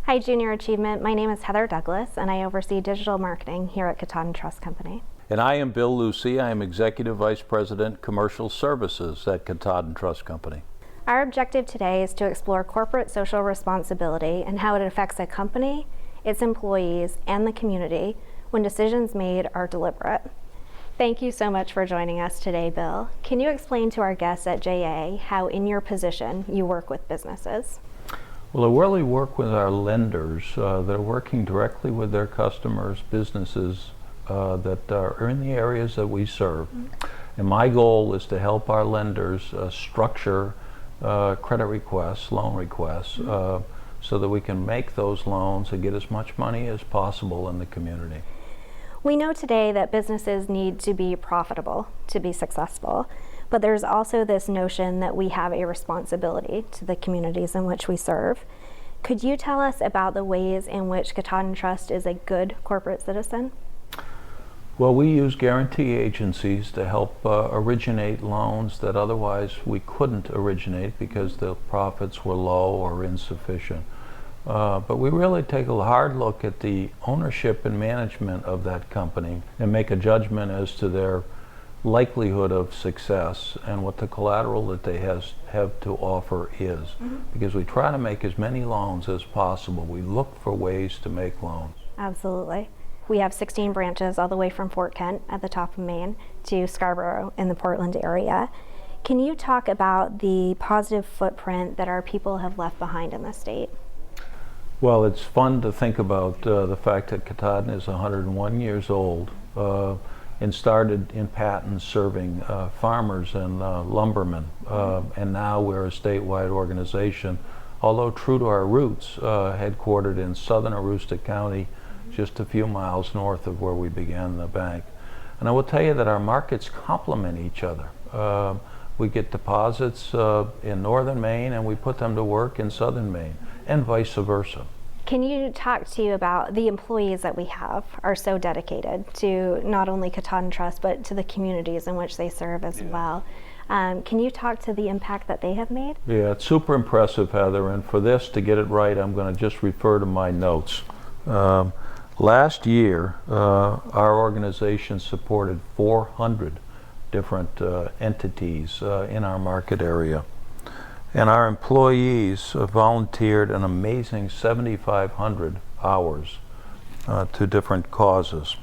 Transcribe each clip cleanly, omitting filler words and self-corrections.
Hi, Junior Achievement. My name is Heather Douglas, and I oversee digital marketing here at Katahdin Trust Company. And I am Bill Lucy. I am Executive Vice President, Commercial Services at Katahdin Trust Company. Our objective today is to explore corporate social responsibility and how it affects a company, its employees, and the community when decisions made are deliberate. Thank you so much for joining us today, Bill. Can you explain to our guests at JA how, in your position, you work with businesses? Well, I really work with our lenders that are working directly with their customers, businesses that are in the areas that we serve. And my goal is to help our lenders structure credit requests, loan requests, so that we can make those loans and get as much money as possible in the community. We know today that businesses need to be profitable to be successful, but there's also this notion that we have a responsibility to the communities in which we serve. Could you tell us about the ways in which Katahdin Trust is a good corporate citizen? Well, we use guarantee agencies to help originate loans that otherwise we couldn't originate because the profits were low or insufficient. But we really take a hard look at the ownership and management of that company and make a judgment as to their likelihood of success and what the collateral that they have to offer is. Because we try to make as many loans as possible. We look for ways to make loans. Absolutely. We have 16 branches all the way from Fort Kent at the top of Maine to Scarborough in the Portland area. Can you talk about the positive footprint that our people have left behind in the state? Well, it's fun to think about the fact that Katahdin is 101 years old and started in Patton serving farmers and lumbermen. And now we're a statewide organization, although true to our roots, headquartered in southern Aroostook County, just a few miles north of where we began the bank. And I will tell you that our markets complement each other. We get deposits in northern Maine and we put them to work in southern Maine, and vice versa. Can you talk to you about the employees that we have are so dedicated to not only Katahdin Trust, but to the communities in which they serve as well? Can you talk to the impact that they have made? Yeah, it's super impressive, Heather, and for this to get it right, I'm going to just refer to my notes. Last year, our organization supported 400 different entities in our market area. And our employees volunteered an amazing 7,500 hours to different causes.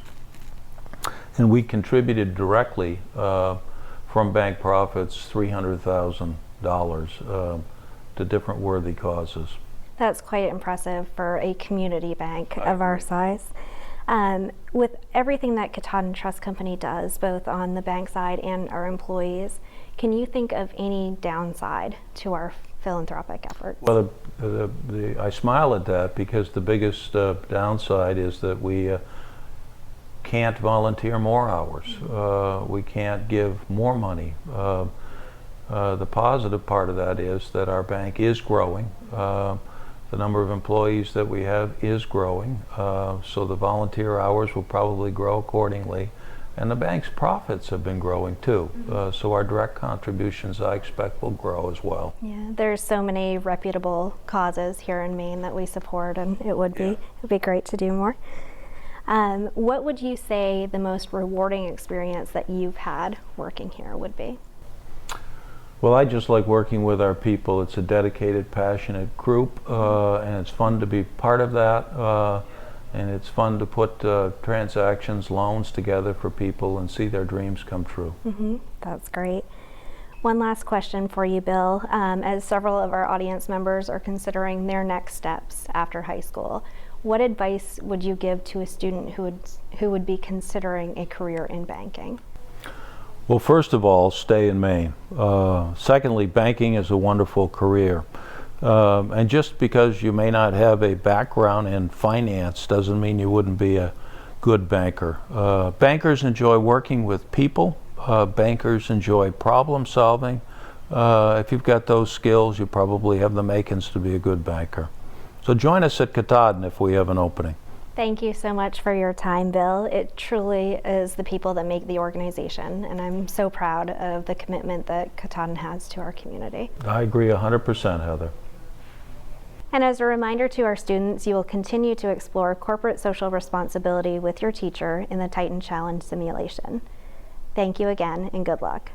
And we contributed directly from bank profits $300,000 to different worthy causes. That's quite impressive for a community bank of our size. With everything that Katahdin Trust Company does, both on the bank side and our employees, can you think of any downside to our philanthropic efforts? Well, I smile at that because the biggest downside is that we can't volunteer more hours. We can't give more money. The positive part of that is that our bank is growing. The number of employees that we have is growing, so the volunteer hours will probably grow accordingly. And the bank's profits have been growing too, so our direct contributions I expect will grow as well. Yeah, there's so many reputable causes here in Maine that we support, and it would be great to do more. What would you say the most rewarding experience that you've had working here would be? Well, I just like working with our people. It's a dedicated, passionate group, and it's fun to be part of that. And it's fun to put transactions, loans together for people and see their dreams come true. That's great. One last question for you, Bill. As several of our audience members are considering their next steps after high school, what advice would you give to a student who would be considering a career in banking? Well, first of all, stay in Maine. Secondly, banking is a wonderful career. And just because you may not have a background in finance doesn't mean you wouldn't be a good banker. Bankers enjoy working with people. Bankers enjoy problem solving. If you've got those skills, you probably have the makings to be a good banker. So join us at Katahdin if we have an opening. Thank you so much for your time, Bill. It truly is the people that make the organization, and I'm so proud of the commitment that Katahdin has to our community. I agree 100%, Heather. And as a reminder to our students, you will continue to explore corporate social responsibility with your teacher in the Titan Challenge simulation. Thank you again, and good luck.